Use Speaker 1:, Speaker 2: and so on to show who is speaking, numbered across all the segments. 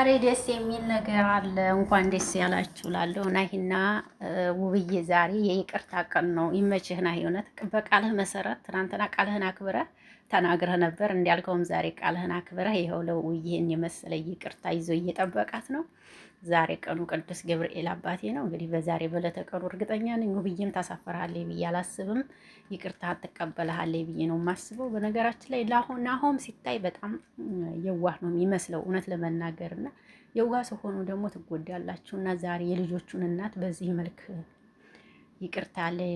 Speaker 1: ዛሬ ደስ የሚል ነገር አለ። እንኳን ደስ ያላችሁ ላለሁ ናሂና ውብዬ ዛሬ የይቅርታ ቀን ነው። ይመችህ ናሂ። እውነት በቃልህ መሰረት ትናንትና ቃልህን አክብረህ ተናግረህ ነበር። እንዲያልከውም ዛሬ ቃልህን አክብረህ ይኸው ለውብዬን የመሰለ ይቅርታ ይዞ እየጠበቃት ነው። ዛሬ ቀኑ ቅዱስ ገብርኤል አባቴ ነው። እንግዲህ በዛሬ በዕለተ ቀኑ እርግጠኛ ነኝ ውብዬም ታሳፍርሃለች ብዬ አላስብም። ይቅርታ ትቀበልሃለች ብዬ ነው የማስበው። በነገራችን ላይ ናሆም ሲታይ በጣም የዋህ ነው የሚመስለው እውነት ለመናገር እና የዋህ ሲሆኑ ደግሞ ትጎዳላችሁ። እና ዛሬ የልጆቹን እናት በዚህ መልክ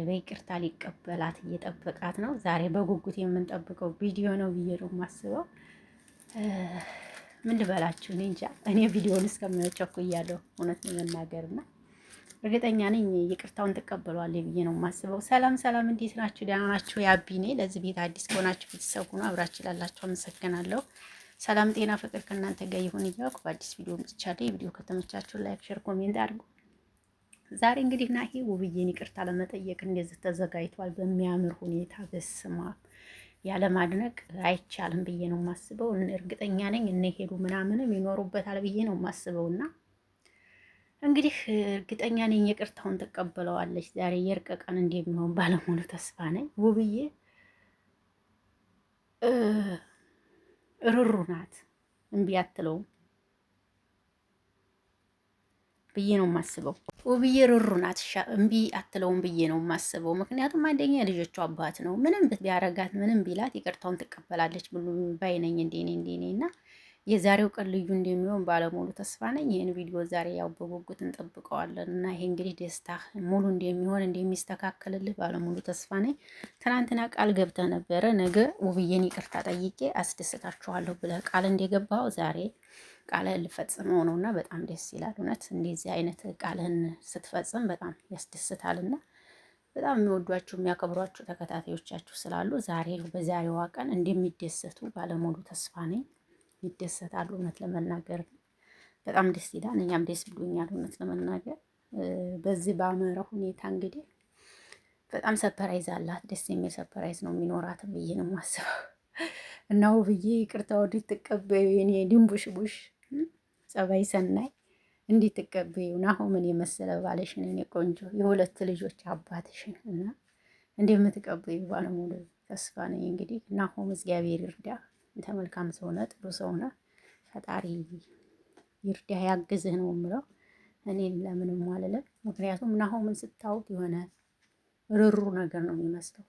Speaker 1: በይቅርታ ሊቀበላት እየጠበቃት ነው። ዛሬ በጉጉት የምንጠብቀው ቪዲዮ ነው ብዬ ነው የማስበው። ምን ልበላችሁ እኔ እንጃ። እኔ ቪዲዮውን እስከማየው ቸኩያለሁ እውነት ለመናገር እና እርግጠኛ ነኝ ይቅርታውን ትቀበሏለች ብዬ ነው የማስበው። ሰላም ሰላም፣ እንዴት ናችሁ? ደህና ናችሁ? ያቢ ነኝ። ለዚህ ቤት አዲስ ከሆናችሁ ቤተሰብ ሁኑ። አብራችሁ ላላችሁ አመሰግናለሁ። ሰላም ጤና ፍቅር ከእናንተ ጋር ይሁን እያልኩ በአዲስ ቪዲዮ መጥቻለሁ። ቪዲዮ ከተመቻችሁ ላይክ፣ ሼር፣ ኮሜንት አድርጉ። ዛሬ እንግዲህ ናሂ ውብዬን ይቅርታ ለመጠየቅ እንደዚህ ተዘጋጅቷል በሚያምር ሁኔታ። በስማ ያለ ማድነቅ አይቻልም ብዬ ነው የማስበው። እርግጠኛ ነኝ እነ ሄዱ ምናምንም ይኖሩበታል ብዬ ነው የማስበው። እና እንግዲህ እርግጠኛ ነኝ ይቅርታውን ትቀበለዋለች። ዛሬ የእርቅ ቀን እንደሚሆን ባለሙሉ ተስፋ ነኝ። ውብዬ ርሩ ናት፣ እምቢ አትለውም ብዬ ነው የማስበው። ውብዬ ርሩ ናት፣ እምቢ አትለውም ብዬ ነው የማስበው። ምክንያቱም አንደኛ የልጆቹ አባት ነው። ምንም ቢያረጋት ምንም ቢላት ይቅርታውን ትቀበላለች ብሎ ባይነኝ እንደኔ እና የዛሬው ቀን ልዩ እንደሚሆን ባለሙሉ ተስፋ ነኝ። ይህን ቪዲዮ ዛሬ ያው በጉጉት እንጠብቀዋለን እና ይሄ እንግዲህ ደስታ ሙሉ እንደሚሆን እንደሚስተካከልልህ ባለሙሉ ተስፋ ነኝ። ትናንትና ቃል ገብተህ ነበረ ነገ ውብዬን ይቅርታ ጠይቄ አስደስታችኋለሁ ብለህ ቃል እንደገባው ዛሬ ቃልህን ልፈጽመው ነው እና በጣም ደስ ይላል። እውነት እንደዚህ አይነት ቃልህን ስትፈጽም በጣም ያስደስታልና በጣም የሚወዷችሁ የሚያከብሯችሁ ተከታታዮቻችሁ ስላሉ ዛሬ በዛሬዋ ቀን እንደሚደሰቱ ባለሙሉ ተስፋ ነኝ። ይደሰታሉ። እውነት ለመናገር በጣም ደስ ይላል። እኛም ደስ ብሎኛል እውነት ለመናገር በዚህ በአመረ ሁኔታ እንግዲህ በጣም ሰፐራይዝ አላት። ደስ የሚል ሰፐራይዝ ነው የሚኖራት ብዬ ነው የማስበው። እና ውብዬ ይቅርታ ወዲህ ትቀበዩ የኔ ድንቡሽቡሽ ጸባይ ሰናይ እንዴት ትቀበዩ ናሆምን የመሰለ ባለሽን የኔ ቆንጆ የሁለት ልጆች አባትሽን እና እንደምትቀበዩ ባለሙሉ ተስፋ ነኝ። እንግዲህ ናሆም እግዚአብሔር ይርዳ። እንተ መልካም ሰውነ ጥሩ ሰውነ ፈጣሪ ይርዳ ያግዝህ ነው የምለው። እኔን ለምንም አልልም። ምክንያቱም ናሆምን ስታዩት የሆነ ርሩ ነገር ነው የሚመስለው።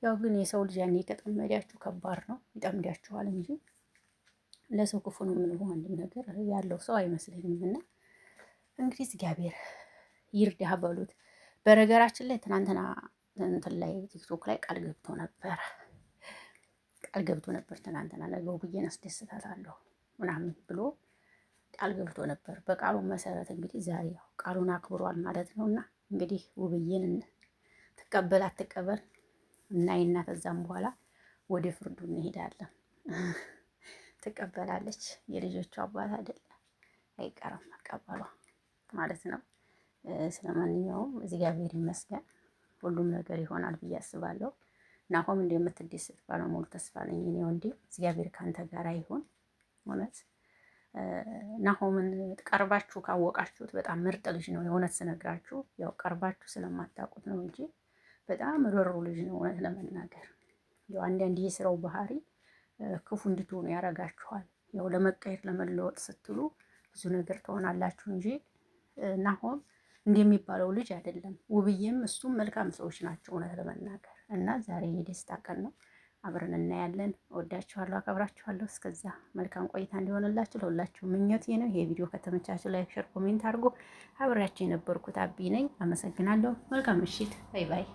Speaker 1: ያው ግን የሰው ልጅ ያኔ ከጠመዳችሁ ከባድ ነው፣ ይጠምዳችኋል እንጂ ለሰው ክፉ ነው የምንለው አንድም ነገር ያለው ሰው አይመስለኝም። እና እንግዲህ እግዚአብሔር ይርዳህ በሉት። በነገራችን ላይ ትናንትና እንትን ላይ ቲክቶክ ላይ ቃል ገብቶ ነበር ትናንትና ነገ ውብዬን አስደስታታለሁ ምናምን ብሎ ቃል ገብቶ ነበር። በቃሉ መሰረት እንግዲህ ዛሬ ያው ቃሉን አክብሯል ማለት ነው። እና እንግዲህ ውብዬን ትቀበል አትቀበል እናይና ከዛም በኋላ ወደ ፍርዱ እንሄዳለን። ትቀበላለች። የልጆቹ አባት አይደለ አይቀርም መቀበሏ ማለት ነው። ስለማንኛውም እግዚአብሔር ይመስገን ሁሉም ነገር ይሆናል ብዬ አስባለሁ። ናሆም እንደምትደሰት ባለሙሉ ተስፋ ነኝ። እኔ ወንዴ እግዚአብሔር ካንተ ጋር ይሁን። እውነት ናሆምን ቀርባችሁ ካወቃችሁት በጣም ምርጥ ልጅ ነው። የእውነት ስነግራችሁ ያው ቀርባችሁ ስለማታውቁት ነው እንጂ በጣም ርሩ ልጅ ነው። እውነት ለመናገር ያው አንዳንድ የስራው ባህሪ ክፉ እንድትሆኑ ያደርጋችኋል። ያው ለመቀየር ለመለወጥ ስትሉ ብዙ ነገር ትሆናላችሁ እንጂ ናሆም እንደሚባለው ልጅ አይደለም። ውብዬም እሱም መልካም ሰዎች ናቸው እውነት ለመናገር እና ዛሬ የደስታ ቀን ነው። አብረን እናያለን። እወዳችኋለሁ፣ አከብራችኋለሁ። እስከዛ መልካም ቆይታ እንዲሆንላችሁ ለሁላችሁ ምኞቴ ነው። ይሄ ቪዲዮ ከተመቻችሁ ላይክ፣ ሼር፣ ኮሜንት አድርጎ አብሬያችሁ የነበርኩት አቢ ነኝ። አመሰግናለሁ። መልካም ምሽት። ባይ ባይ።